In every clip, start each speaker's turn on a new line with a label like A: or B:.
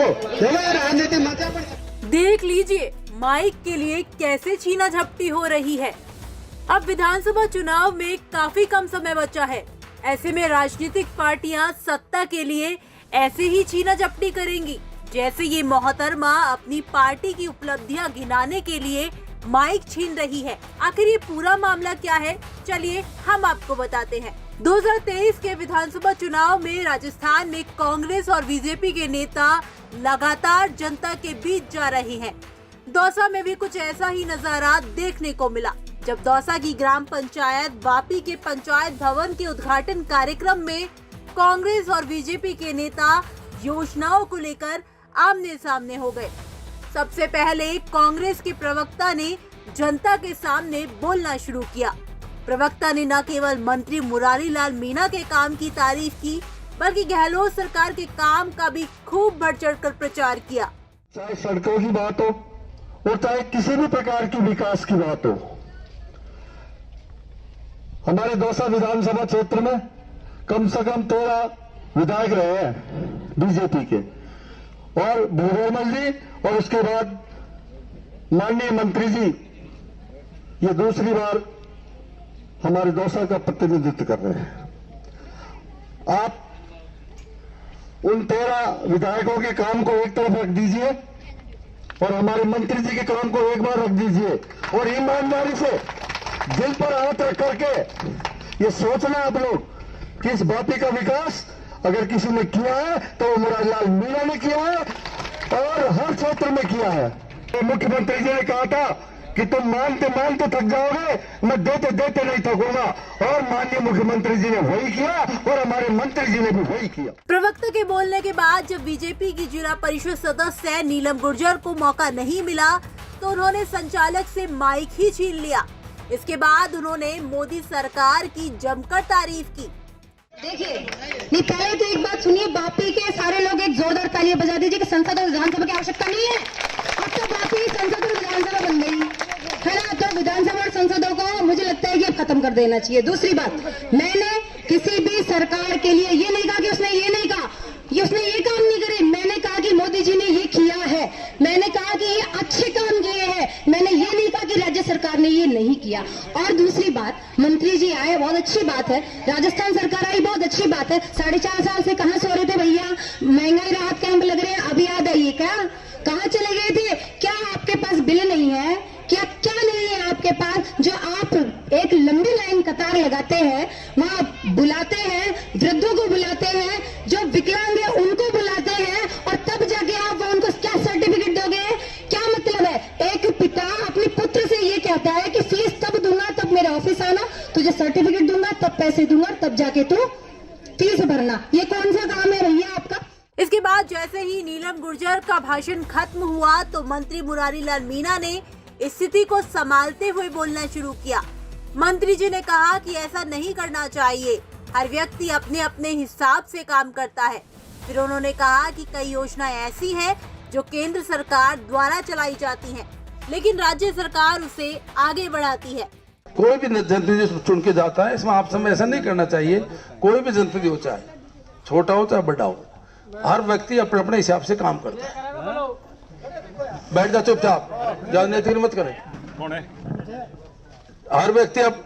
A: राजनीति मजा पर।
B: देख लीजिए माइक के लिए कैसे छीना झपटी हो रही है। अब विधानसभा चुनाव में काफी कम समय बचा है। ऐसे में राजनीतिक पार्टियां सत्ता के लिए ऐसे ही छीना झपटी करेंगी जैसे ये मोहतरमा अपनी पार्टी की उपलब्धियां गिनाने के लिए माइक छीन रही है। आखिर ये पूरा मामला क्या है, चलिए हम आपको बताते हैं। 2023 के विधानसभा चुनाव में राजस्थान में कांग्रेस और बीजेपी के नेता लगातार जनता के बीच जा रहे हैं। दौसा में भी कुछ ऐसा ही नजारा देखने को मिला जब दौसा की ग्राम पंचायत वापी के पंचायत भवन के उद्घाटन कार्यक्रम में कांग्रेस और बीजेपी के नेता योजनाओं को लेकर आमने सामने हो गए। सबसे पहले कांग्रेस के प्रवक्ता ने जनता के सामने बोलना शुरू किया। प्रवक्ता ने न केवल मंत्री मुरारी लाल मीणा के काम की तारीफ की बल्कि गहलोत सरकार के काम का भी खूब बढ़ चढ़कर प्रचार किया।
A: चाहे सड़कों की बात हो और चाहे किसी भी प्रकार की विकास की बात हो, हमारे दौसा विधानसभा क्षेत्र में कम से कम 13 विधायक रहे हैं बीजेपी के, और भूगोमल जी और उसके बाद माननीय मंत्री जी ये दूसरी बार हमारे दौसा का प्रतिनिधित्व कर रहे हैं। आप उन 13 विधायकों के काम को एक तरफ रख दीजिए और हमारे मंत्री जी के काम को एक बार रख दीजिए और ईमानदारी से दिल पर हाथ रख करके ये सोचना आप लोग कि इस वापी का विकास अगर किसी ने किया है तो वो मुरारी लाल मीणा ने किया है और हर क्षेत्र में किया है। तो मुख्यमंत्री जी ने कहा था कि तुम मानते मानते थक जाओगे, मैं देते देते नहीं थकूंगा, और माननीय मुख्यमंत्री जी ने वही किया और हमारे मंत्री जी ने भी वही किया।
B: प्रवक्ता के बोलने के बाद जब बीजेपी की जिला परिषद सदस्य नीलम गुर्जर को मौका नहीं मिला तो उन्होंने संचालक से माइक ही छीन लिया। इसके बाद उन्होंने मोदी सरकार की जमकर तारीफ की।
C: देखिए, नहीं पहले तो एक बात सुनिए, वापी के सारे लोग एक जोरदार तालियां बजा दीजिए कि संसद और विधानसभा की आवश्यकता नहीं है। अब तो वापी संसद और विधानसभा बन गई है ना, तो विधानसभा और संसदों को मुझे लगता है कि अब खत्म कर देना चाहिए। दूसरी बात, मैंने किसी भी सरकार के लिए ये नहीं कहा कि उसने ये नहीं कहा, उसने ये काम नहीं करे। मैंने कहा कि मोदी जी ने ये किया है, मैंने कहा कि ये अच्छे काम किए हैं, मैंने ये नहीं कहा कि राज्य सरकार ने ये नहीं किया। और दूसरी बात, मंत्री जी आए, बहुत अच्छी बात है, राजस्थान सरकार आई, बहुत अच्छी बात है। 4.5 साल से कहां सो रहे थे भैया, महंगाई राहत कैंप लग रहे हैं, अभी याद आइए क्या, कहां चले गए थे? क्या आपके पास बिल नहीं है? क्या क्या नहीं है आपके पास जो आप एक लंबी लाइन कतार लगाते हैं, वहां बुलाते हैं, वृद्धों को बुलाते हैं, जो विकलांग है उनको बुलाते हैं, और तब जाके आप उनको क्या सर्टिफिकेट दोगे? क्या मतलब है? एक पिता अपने पुत्र से ये कहता है कि फीस तब दूंगा, तब मेरे ऑफिस आना, तुझे सर्टिफिकेट दूंगा, तब पैसे दूंगा, तब जाके तू फीस भरना। ये कौन सा काम है भैया आपका?
B: इसके बाद जैसे ही नीलम गुर्जर का भाषण खत्म हुआ तो मंत्री मुरारी लाल मीणा ने स्थिति को संभालते हुए बोलना शुरू किया। मंत्री जी ने कहा कि ऐसा नहीं करना चाहिए, हर व्यक्ति अपने अपने हिसाब से काम करता है। फिर उन्होंने कहा कि कई योजनाएं ऐसी हैं जो केंद्र सरकार द्वारा चलाई जाती हैं, लेकिन राज्य सरकार उसे आगे बढ़ाती है।
D: कोई भी जनप्रतिनिधि चुन के जाता है, इसमें आप समय ऐसा नहीं करना चाहिए। कोई भी जनप्रतिनिधि हो, चाहे छोटा हो चाहे बड़ा हो, हर व्यक्ति अपने अपने हिसाब से काम करता है। बैठ जा चुपचाप, राजनीति मत करें। हर व्यक्ति अब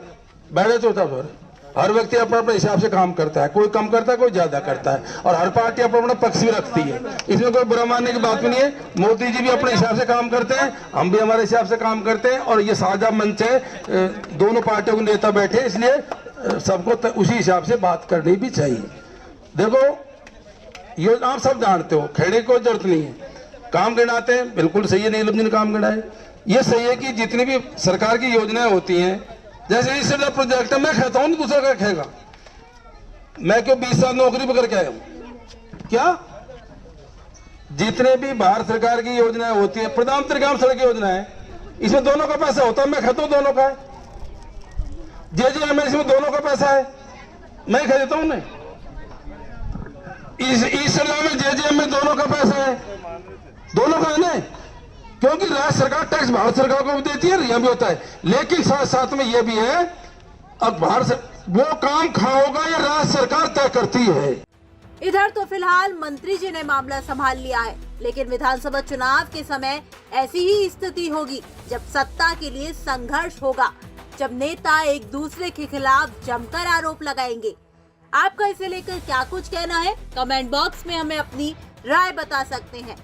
D: बैठ जा चुपचाप, हर व्यक्ति अपने अपने हिसाब से काम करता है, कोई कम करता है, कोई ज्यादा करता है, और हर पार्टी अपना अपना पक्ष भी रखती है। इसमें कोई बुरा मानने की बात भी नहीं है। मोदी जी भी अपने हिसाब से काम करते हैं, हम भी हमारे हिसाब से काम करते हैं, और ये साझा मंच है, दोनों पार्टियों के नेता बैठे, इसलिए सबको उसी हिसाब से बात करनी भी चाहिए। देखो, ये आप सब जानते हो, खेड़े को जरूरत नहीं है, काम गिनाते हैं, बिल्कुल सही है, नीलम जी ने काम गिनाए। ये सही है कि जितनी भी सरकार की योजनाएं होती हैं, जैसे इससे ज्यादा प्रोजेक्ट है, मैं खाता हूं, दूसरा का खाएगा। मैं क्यों 20 साल नौकरी पकड़ के आया हूं? क्या जितने भी भारत सरकार की योजनाएं होती है, प्रधानमंत्री ग्राम सड़क योजना है, इसमें दोनों का पैसा होता है, मैं खाता हूं, दोनों का है। JJM इसमें दोनों का पैसा है, मैं खा देता हूं। नहीं, इस सरकार में JJM में दोनों का पैसा है, दोनों का है ना, क्योंकि राज्य सरकार टैक्स भारत सरकार को भी देती है, यहाँ भी होता है, लेकिन साथ साथ में ये भी है, अब भारत वो काम खाओगा या राज्य सरकार तय करती है।
B: इधर तो फिलहाल मंत्री जी ने मामला संभाल लिया है, लेकिन विधानसभा चुनाव के समय ऐसी ही स्थिति होगी जब सत्ता के लिए संघर्ष होगा, जब नेता एक दूसरे के खिलाफ जमकर आरोप लगाएंगे। आपका इसे लेकर क्या कुछ कहना है? कमेंट बॉक्स में हमें अपनी राय बता सकते हैं।